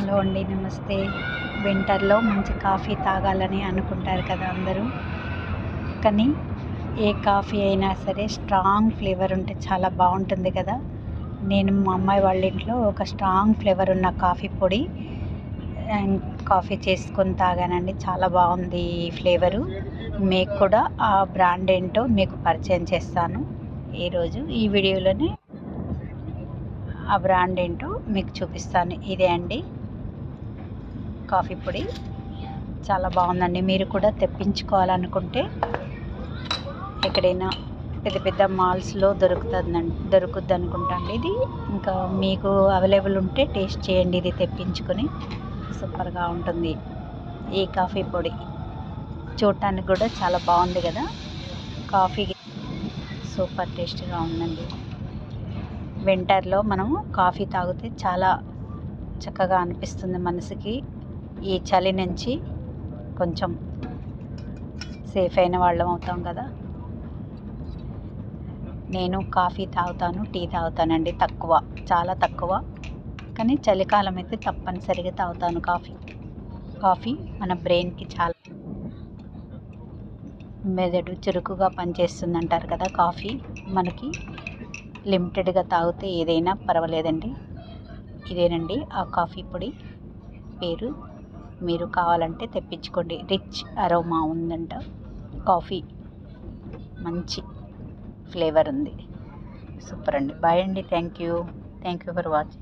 Hello అండి, నమస్తే. వింటర్లో మంచి కాఫీ తాగాలని అనుకుంటారు కదా అందరూ. కానీ ఏ కాఫీ అయినా సరే స్ట్రాంగ్ ఫ్లేవర్ ఉంటే చాలా బాగుంటుంది కదా. నేను మా అమ్మాయి వాళ్ళ ఇంట్లో ఒక స్ట్రాంగ్ ఫ్లేవర్ ఉన్న కాఫీ పొడి అండ్ కాఫీ చేసుకొని తాగానండి. చాలా బాగుంది ఈ ఫ్లేవరు. మీకు కూడా ఆ బ్రాండ్ ఏంటో మీకు పరిచయం చేస్తాను ఈరోజు ఈ వీడియోలోనే. ఆ బ్రాండ్ ఏంటో మీకు చూపిస్తాను. ఇదే అండి కాఫీ పొడి. చాలా బాగుందండి. మీరు కూడా తెప్పించుకోవాలనుకుంటే ఎక్కడైనా పెద్ద పెద్ద మాల్స్లో దొరుకుద్ది అనుకుంటా అండి ఇది. ఇంకా మీకు అవైలబుల్ ఉంటే టేస్ట్ చేయండి, ఇది తెప్పించుకొని. సూపర్గా ఉంటుంది ఈ కాఫీ పొడి. చూడటానికి కూడా చాలా బాగుంది కదా. కాఫీ సూపర్ టేస్ట్గా ఉందండి. వింటర్లో మనము కాఫీ తాగితే చాలా చక్కగా అనిపిస్తుంది మనసుకి. ఈ చలి నుంచి కొంచెం సేఫ్ అయిన వాళ్ళం అవుతాం కదా. నేను కాఫీ తాగుతాను, టీ తాగుతానండి, తక్కువ, చాలా తక్కువ. కానీ చలికాలం అయితే తప్పనిసరిగా తాగుతాను కాఫీ మన బ్రెయిన్కి చాలా మెదడు చురుకుగా పనిచేస్తుంది అంటారు కదా. కాఫీ మనకి లిమిటెడ్గా తాగితే ఏదైనా పర్వాలేదండి. ఇదేనండి ఆ కాఫీ పొడి పేరు. మీరు కావాలంటే తెప్పించుకోండి. రిచ్ అరోమా ఉందంట. కాఫీ మంచి ఫ్లేవర్ ఉంది. సూపర్ అండి. బాయ్ అండి. Thank you for watching.